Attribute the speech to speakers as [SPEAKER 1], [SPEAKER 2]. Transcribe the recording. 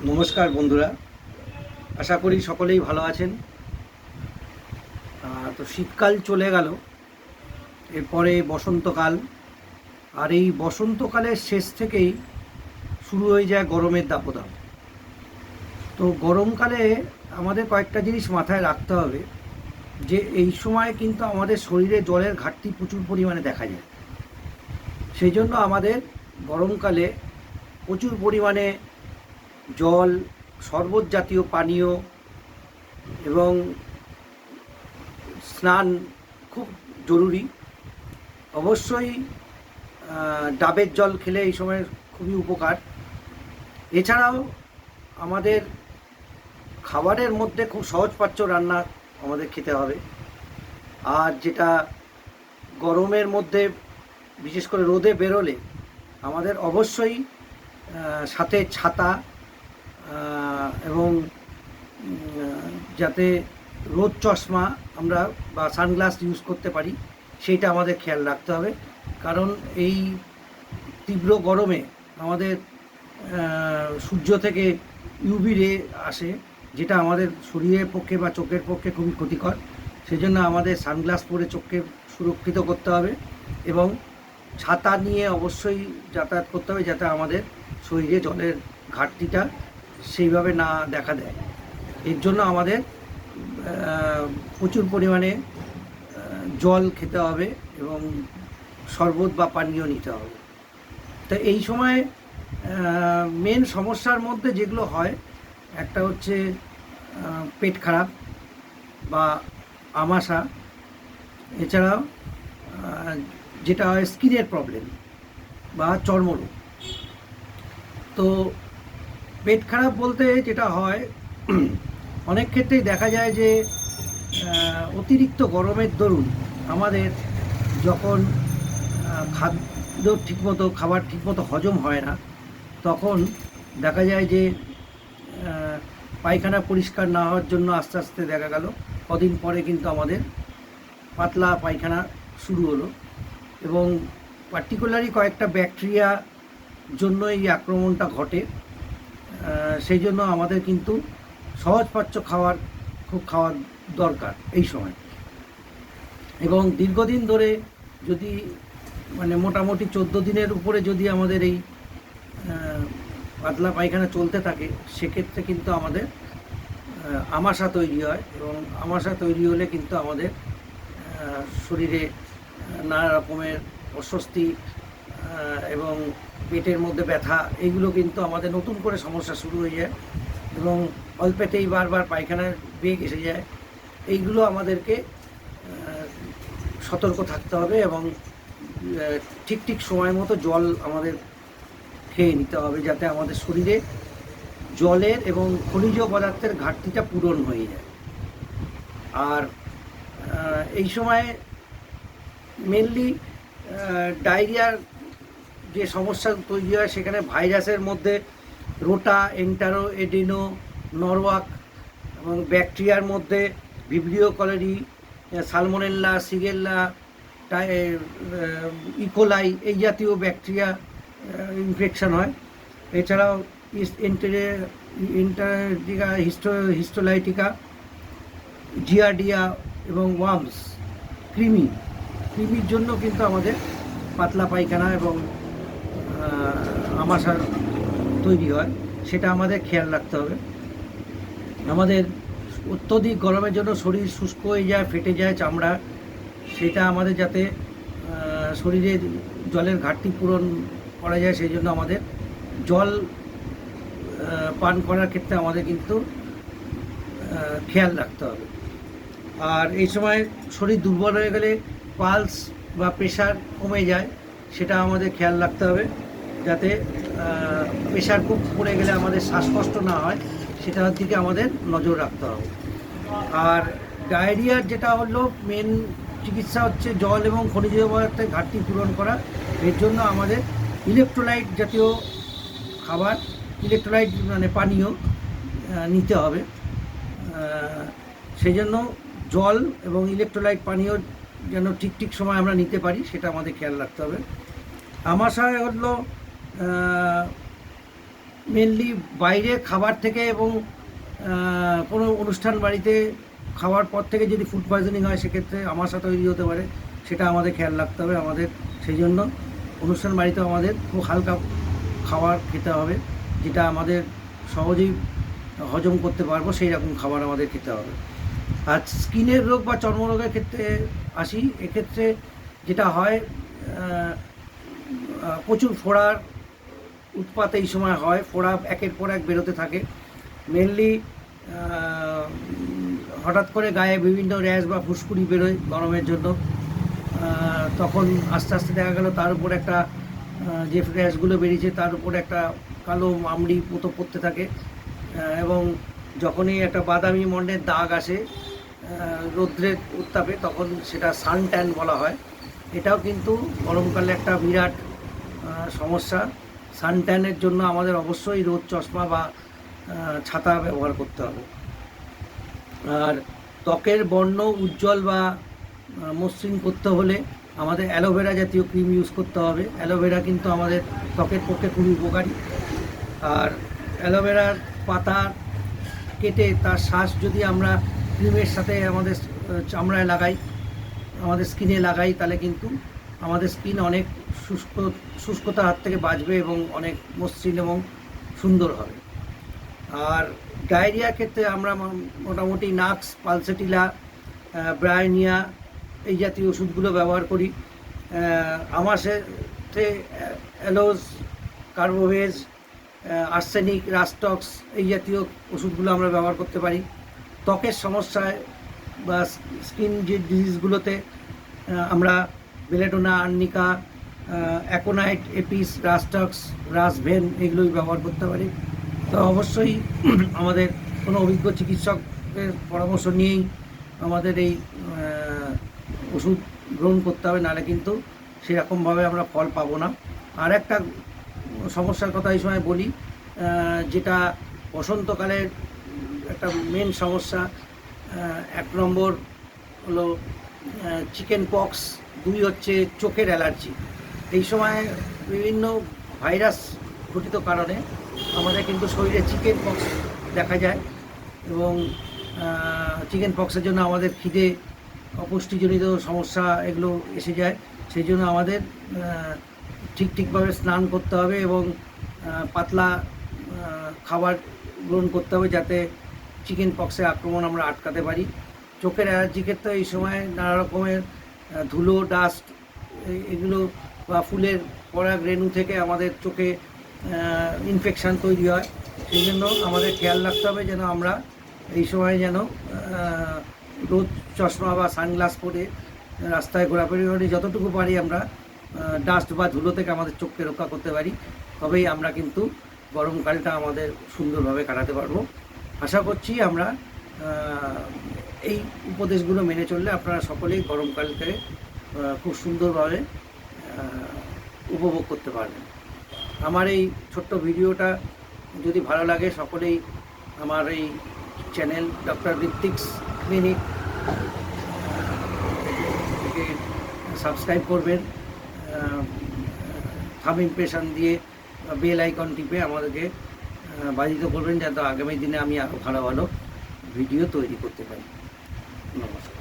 [SPEAKER 1] নমস্কার বন্ধুরা, আশা করি সকলেই ভালো আছেন। তো শীতকাল চলে গেল, এরপরে বসন্তকাল। আর এই বসন্তকালের শেষ থেকেই শুরু হয়ে যায় গরমের দাপদাহ। তো গরমকালে আমাদের কয়েকটা জিনিস মাথায় রাখতে হবে, যে এই সময় কিন্তু আমাদের শরীরে জলের ঘাটতি প্রচুর পরিমাণে দেখা যায়। সেই জন্য আমাদের গরমকালে প্রচুর পরিমাণে জল, শরবত জাতীয় পানীয় এবং স্নান খুব জরুরি। অবশ্যই ডাবের জল খেলে এই সময় খুবই উপকার। এছাড়াও আমাদের খাবারের মধ্যে খুব সহজপাচ্য রান্না আমাদের খেতে হবে। আর যেটা গরমের মধ্যে বিশেষ করে রোদে বেরোলে আমাদের অবশ্যই সাথে ছাতা এবং যাতে রোদ চশমা আমরা বা সানগ্লাস ইউজ করতে পারি সেইটা আমাদের খেয়াল রাখতে হবে। কারণ এই তীব্র গরমে আমাদের সূর্য থেকে ইউভি রে আসে, যেটা আমাদের শরীরের পক্ষে বা চোখের পক্ষে খুবই ক্ষতিকর। সেই জন্য আমাদের সানগ্লাস পরে চোখকে সুরক্ষিত করতে হবে এবং ছাতা নিয়ে অবশ্যই যাতায়াত করতে হবে, যাতে আমাদের শরীরে জলের ঘাটতিটা সেইভাবে না দেখা দেয়। এর জন্য আমাদের প্রচুর পরিমাণে জল খেতে হবে এবং শরবত বা পানীয় নিতে হবে। তো এই সময় মেন সমস্যার মধ্যে যেগুলো হয়, একটা হচ্ছে পেট খারাপ বা আমাশা। এছাড়াও যেটা হয় স্কিনের প্রবলেম বা চর্মরোগ। তো পেট খারাপ বলতে যেটা হয়, অনেক ক্ষেত্রেই দেখা যায় যে অতিরিক্ত গরমের দরুন আমাদের যখন খাবার ঠিকমতো হজম হয় না, তখন দেখা যায় যে পায়খানা পরিষ্কার না হওয়ার জন্য আস্তে আস্তে দেখা গেল কদিন পরে কিন্তু আমাদের পাতলা পায়খানা শুরু হলো। এবং পার্টিকুলারলি কয়েকটা ব্যাকটেরিয়া জন্য এই আক্রমণটা ঘটে। সেই জন্য আমাদের কিন্তু সহজপাচ্য খাওয়ার দরকার এই সময়। এবং দীর্ঘদিন ধরে যদি মোটামুটি 14 দিনের উপরে যদি আমাদের এই পাতলা পায়খানা চলতে থাকে, সেক্ষেত্রে কিন্তু আমাদের আমাশা তৈরি হয়। এবং আমাশা তৈরি হলে কিন্তু আমাদের শরীরে নানা রকমের অস্বস্তি এবং পেটের মধ্যে ব্যথা, এইগুলো কিন্তু আমাদের নতুন করে সমস্যা শুরু হয়ে যায় এবং অল্পেতেই বারবার পায়খানার বেগ এসে যায়। এইগুলো আমাদেরকে সতর্ক থাকতে হবে এবং ঠিক ঠিক সময় মতো জল আমাদের খেয়ে নিতে হবে, যাতে আমাদের শরীরে জলের এবং খনিজ পদার্থের ঘাটতিটা পূরণ হয়ে যায়। আর এই সময় মেনলি ডায়রিয়ার যে সমস্যা তৈরি হয়, সেখানে ভাইরাসের মধ্যে রোটা, এন্টারো, এডিনো, নরওয়াক এবং ব্যাকটেরিয়ার মধ্যে ভিব্রিও কলেরি, সালমোনেল্লা, সিগেল্লা, ইকোলাই এই জাতীয় ব্যাকটেরিয়া ইনফেকশন হয়। এছাড়াও হিস্টোলাইটিকা, জিয়ার্ডিয়া এবং ওয়ার্মস, কৃমির জন্য কিন্তু আমাদের পাতলা পায়খানা এবং আমাশা তৈরি হয়। সেটা আমাদের খেয়াল রাখতে হবে। আমাদের অত্যধিক গরমের জন্য শরীর শুষ্ক হয়ে যায়, ফেটে যায় চামড়া। সেটা আমাদের যাতে শরীরে জলের ঘাটতি পূরণ করা যায়, সেই জন্য আমাদের জল পান করার ক্ষেত্রে আমাদের কিন্তু খেয়াল রাখতে হবে। আর এই সময় শরীর দুর্বল হয়ে গেলে পালস বা প্রেশার কমে যায়, সেটা আমাদের খেয়াল রাখতে হবে, যাতে প্রেশার খুব পড়ে গেলে আমাদের শ্বাসকষ্ট না হয়, সেটার দিকে আমাদের নজর রাখতে হবে। আর ডায়রিয়ার যেটা হলো মেন চিকিৎসা হচ্ছে জল এবং খনিজ পদার্থের ঘাটতি পূরণ করা। এর জন্য আমাদের ইলেকট্রোলাইট জাতীয় খাবার, ইলেকট্রোলাইট পানীয় নিতে হবে। সেই জন্য জল এবং ইলেকট্রোলাইট পানীয় যেন ঠিক ঠিক সময় আমরা নিতে পারি, সেটা আমাদের খেয়াল রাখতে হবে। আমাশা হলো মেনলি বাইরে খাবার থেকে এবং কোনো অনুষ্ঠান বাড়িতে খাওয়ার পর থেকে যদি ফুড পয়জনিং হয় সেক্ষেত্রে আমার সাথে তৈরি হতে পারে, সেটা আমাদের খেয়াল রাখতে হবে। আমাদের সেই জন্য অনুষ্ঠান বাড়িতেও আমাদের খুব হালকা খাবার খেতে হবে, যেটা আমাদের সহজেই হজম করতে পারবো, সেই রকম খাবার আমাদের খেতে হবে। আর স্কিনের রোগ বা চর্মরোগের ক্ষেত্রে আসি, এক্ষেত্রে যেটা হয় প্রচুর ফোড়ার উৎপাত এই সময় হয়। ফোড়া একের পর এক বেরোতে থাকে। মেনলি হঠাৎ করে গায়ে বিভিন্ন র্যাশ বা ফুসকুড়ি বেরোয় গরমের জন্য। তখন আস্তে আস্তে দেখা গেল তার উপর একটা যে র্যাশগুলো বেরিয়েছে তার উপর একটা কালো মামড়ি মতো পড়তে থাকে, এবং যখনই একটা বাদামি বর্ণের দাগ আসে রৌদ্রের উত্তাপে, তখন সেটা সান ট্যান বলা হয়। এটাও কিন্তু গরমকালে একটা বিরাট সমস্যা। সান ট্যানের জন্য আমাদের অবশ্যই রোদ চশমা বা ছাতা ব্যবহার করতে হবে। আর ত্বকের বর্ণ উজ্জ্বল বা মসৃণ করতে হলে আমাদের অ্যালোভেরা জাতীয় ক্রিম ইউজ করতে হবে। অ্যালোভেরা কিন্তু আমাদের ত্বকের পক্ষে খুবই উপকারী। আর অ্যালোভেরার পাতা কেটে তার শ্বাস যদি আমরা ক্রিমের সাথে আমাদের চামড়ায় লাগাই, আমাদের স্কিনে লাগাই, তাহলে কিন্তু আমাদের স্কিন অনেক শুষ্কতার হাত থেকে বাঁচবে এবং অনেক মসৃণ এবং সুন্দর হবে। আর ডায়রিয়ার ক্ষেত্রে আমরা মোটামুটি নাক্স, পালসেটিলা, ব্রায়োনিয়া এই জাতীয় ওষুধগুলো ব্যবহার করি। আমার সাথে অ্যালোজ, কার্বোভেজ, আর্সেনিক, রাস্টক্স এই জাতীয় ওষুধগুলো আমরা ব্যবহার করতে পারি। ত্বকের সমস্যায় বা স্কিন যে ডিজিজগুলোতে আমরা বেলেডোনা, আর্নিকা, অ্যাকোনাইট, এপিস, রাস্টক্স, রাসভেন এগুলোই ব্যবহার করতে পারি। তো অবশ্যই আমাদের কোনো অভিজ্ঞ চিকিৎসকের পরামর্শ নিয়েই আমাদের এই ওষুধ গ্রহণ করতে হবে, নাহলে কিন্তু সেরকমভাবে আমরা ফল পাবো না। আর একটা সমস্যার কথা এই সময় বলি, যেটা বসন্তকালের একটা মেন সমস্যা। 1 নম্বর হলো চিকেন পক্স, 2 হচ্ছে চোখের অ্যালার্জি। এই সময় বিভিন্ন ভাইরাস ঘটিত কারণে আমাদের কিন্তু শরীরে চিকেন পক্স দেখা যায়, এবং চিকেন পক্সের জন্য আমাদের খিদে, অপুষ্টিজনিত সমস্যা এগুলো এসে যায়। সেই জন্য আমাদের ঠিকভাবে স্নান করতে হবে এবং পাতলা খাবার গ্রহণ করতে হবে, যাতে চিকেন পক্সের আক্রমণ আমরা আটকাতে পারি। চোখের অ্যালার্জি ক্ষেত্রে এই সময় নানা রকমের ধুলো, ডাস্ট এগুলো বা ফুলের পরাগ রেণু থেকে আমাদের চোখে ইনফেকশান তৈরি হয়। সেই জন্য আমাদের খেয়াল রাখতে হবে যেন আমরা এই সময় যেন রোদ চশমা বা সানগ্লাস পরে রাস্তায় ঘোরাফেরি করে যতটুকু পারি আমরা ডাস্ট বা ধুলো থেকে আমাদের চোখকে রক্ষা করতে পারি। তবেই আমরা কিন্তু গরমকালটা আমাদের সুন্দরভাবে কাটাতে পারবো। আশা করছি আমরা এই উপদেশগুলো মেনে চললে আপনারা সকলেই গরমকালকে খুব সুন্দরভাবে উপভোগ করতে পারবেন। আমার এই ছোট্ট ভিডিওটা যদি ভালো লাগে, সকলেই আমার এই চ্যানেল ডক্টর ঋত্বিক্স ক্লিনিক থেকে সাবস্ক্রাইব করবেন, থাম ইমপ্রেশন দিয়ে বেল আইকন টিপে আমাদেরকে বাধিত করবেন, যাতে আগামী দিনে আমি আরও ভালো ভালো ভিডিও তৈরি করতে পারি। নমস্কার।